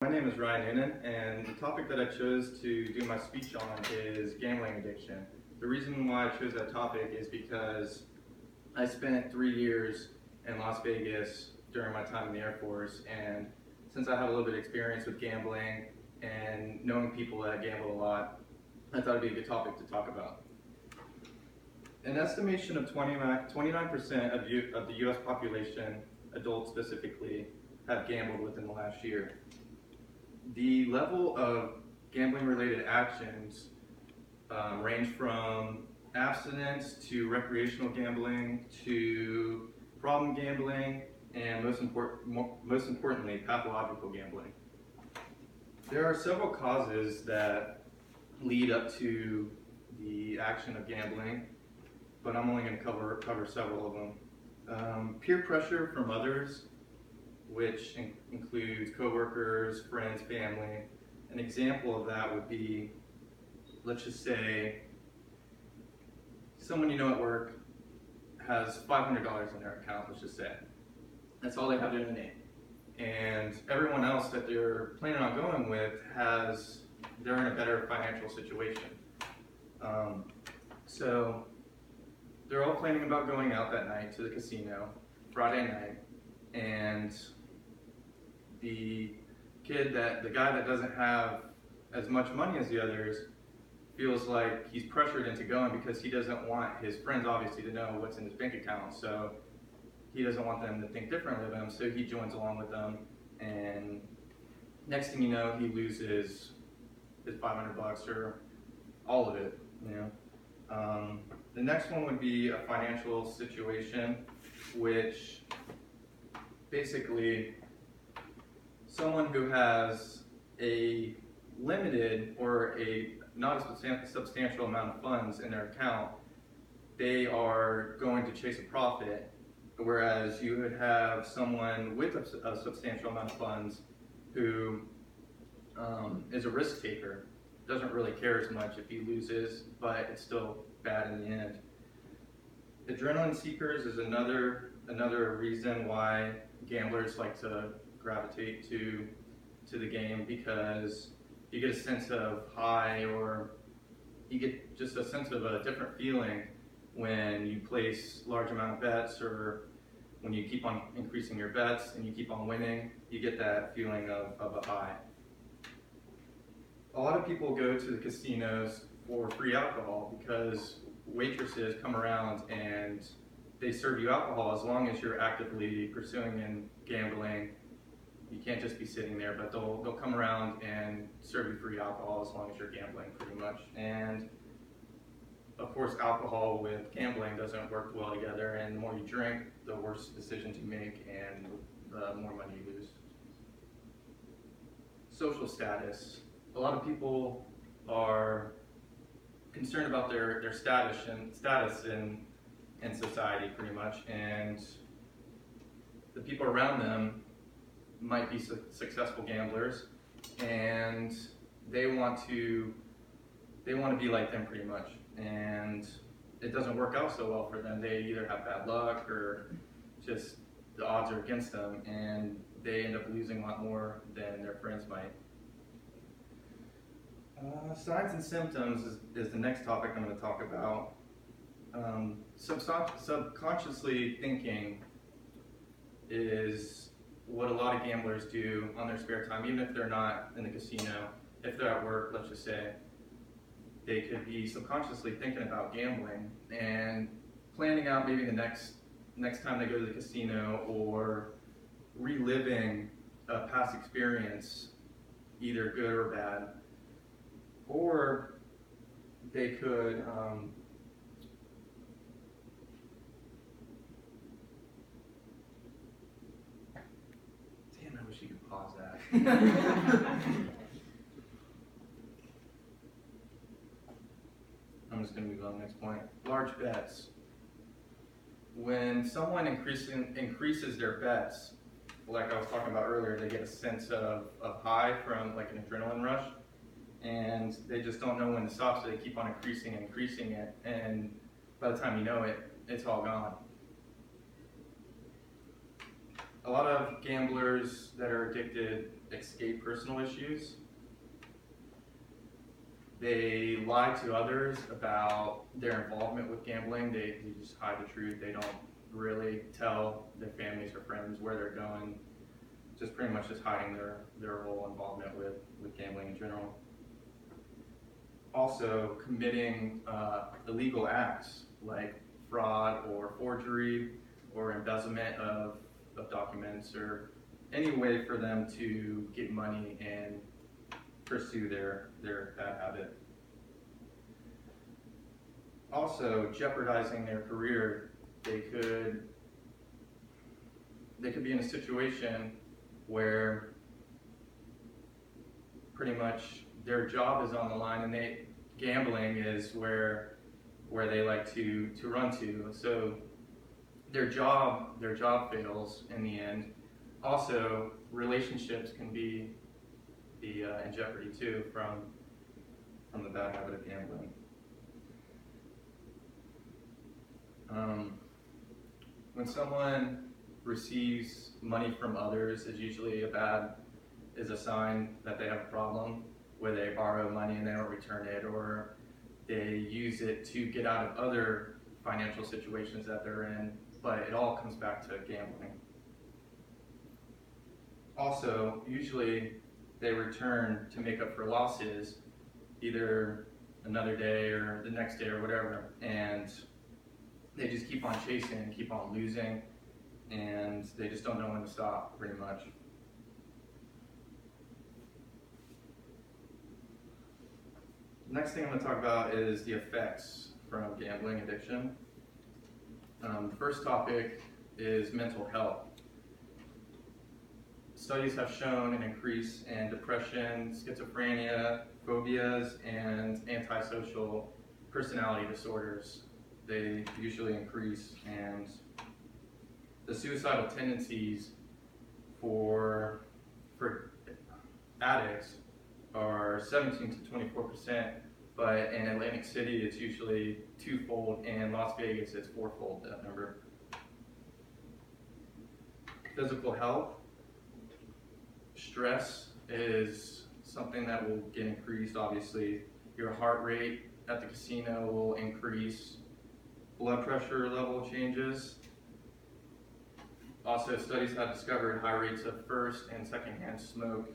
My name is Ryan Noonan, and the topic that I chose to do my speech on is gambling addiction. The reason why I chose that topic is because I spent 3 years in Las Vegas during my time in the Air Force, and since I have a little bit of experience with gambling and knowing people that gamble a lot, I thought it'd be a good topic to talk about. An estimation of 29% of the U.S. population, adults specifically, have gambled within the last year. The level of gambling-related actions range from abstinence to recreational gambling to problem gambling and most importantly, pathological gambling. There are several causes that lead up to the action of gambling, but I'm only going to cover several of them. Peer pressure from others, which includes coworkers, friends, family. An example of that would be, let's just say, someone you know at work has $500 in their account, let's just say. That's all they have in their name. And everyone else that they're planning on going with they're in a better financial situation. So they're all planning about going out that night to the casino, Friday night, and the guy that doesn't have as much money as the others feels like he's pressured into going because he doesn't want his friends obviously to know what's in his bank account. So he doesn't want them to think differently of him, so he joins along with them, and next thing you know, he loses his $500 or all of it. The next one would be a financial situation, which basically someone who has a limited or not a substantial amount of funds in their account, they are going to chase a profit, whereas you would have someone with a substantial amount of funds who is a risk taker, doesn't really care as much if he loses, but it's still bad in the end. Adrenaline seekers is another reason why gamblers like to gravitate to the game, because you get a sense of high, or you get just a sense of a different feeling when you place large amount of bets, or when you keep on increasing your bets and you keep on winning, you get that feeling of a high. A lot of people go to the casinos for free alcohol because waitresses come around and they serve you alcohol as long as you're actively pursuing and gambling. You can't just be sitting there, but they'll come around and serve you free alcohol as long as you're gambling, pretty much. And of course, alcohol with gambling doesn't work well together, and the more you drink, the worse decisions you make and the more money you lose. Social status. A lot of people are concerned about their status in society, pretty much, and the people around them might be successful gamblers, and they want to be like them, pretty much, and it doesn't work out so well for them. They either have bad luck or just the odds are against them, and they end up losing a lot more than their friends might. Signs and symptoms is the next topic I'm going to talk about. Subconsciously thinking is what a lot of gamblers do on their spare time, even if they're not in the casino. If they're at work, let's just say, they could be subconsciously thinking about gambling and planning out maybe the next time they go to the casino, or reliving a past experience, either good or bad. Or they could damn, I wish you could pause that. I'm just going to move on to the next point. Large bets. When someone increases their bets, like I was talking about earlier, they get a sense of high from like an adrenaline rush, and they just don't know when to stop, so they keep on increasing it, and by the time you know it, it's all gone. A lot of gamblers that are addicted escape personal issues. They lie to others about their involvement with gambling. They just hide the truth. They don't really tell their families or friends where they're going. Just pretty much just hiding their whole involvement with gambling in general. Also committing illegal acts like fraud or forgery or embezzlement of documents, or any way for them to get money and pursue their bad habit. Also jeopardizing their career. They could be in a situation where pretty much their job is on the line, and gambling is where they like to run to. So their job fails in the end. Also, relationships can be in jeopardy too from the bad habit of gambling. When someone receives money from others, is usually a sign that they have a problem, where they borrow money and they don't return it, or they use it to get out of other financial situations that they're in, but it all comes back to gambling. Also, usually they return to make up for losses, either another day or the next day or whatever, and they just keep on chasing, keep on losing, and they just don't know when to stop, pretty much. Next thing I'm going to talk about is the effects from gambling addiction. The first topic is mental health. Studies have shown an increase in depression, schizophrenia, phobias, and antisocial personality disorders. They usually increase, and the suicidal tendencies for addicts are 17 to 24%, but in Atlantic City it's usually twofold, and Las Vegas it's fourfold that number. Physical health. Stress is something that will get increased, obviously. Your heart rate at the casino will increase. Blood pressure level changes. Also, studies have discovered high rates of first and secondhand smoke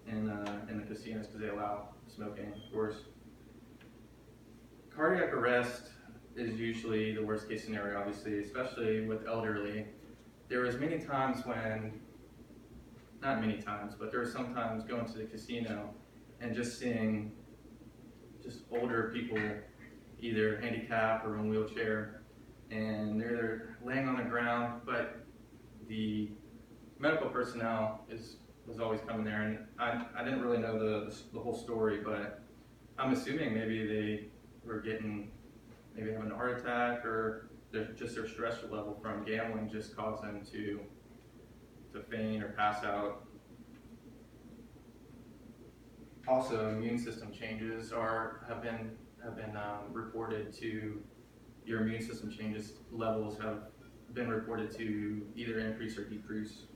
in the casinos, because they allow smoking, of course. Cardiac arrest is usually the worst case scenario, obviously, especially with elderly. There was many times when, not many times, but there were sometimes going to the casino and just seeing just older people, either handicapped or in a wheelchair, and they're laying on the ground, but the medical personnel was always coming there, and I didn't really know the whole story, but I'm assuming maybe they were maybe having a heart attack, or just their stress level from gambling just caused them to faint or pass out. Also, immune system changes have been reported to, your immune system changes levels have been reported to either increase or decrease.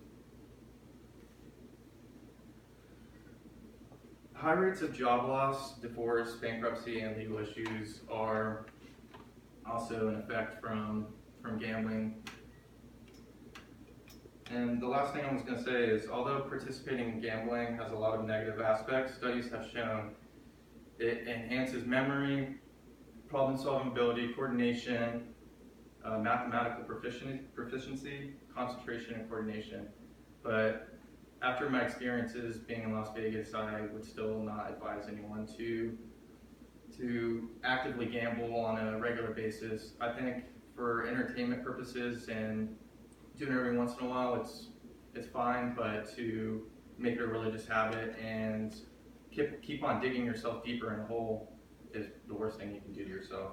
High rates of job loss, divorce, bankruptcy, and legal issues are also an effect from gambling. And the last thing I was going to say is, although participating in gambling has a lot of negative aspects, studies have shown it enhances memory, problem-solving ability, coordination, mathematical proficiency, concentration, and coordination. But after my experiences being in Las Vegas, I would still not advise anyone to actively gamble on a regular basis. I think for entertainment purposes and doing it every once in a while, it's fine, but to make it a religious habit and keep on digging yourself deeper in a hole is the worst thing you can do to yourself.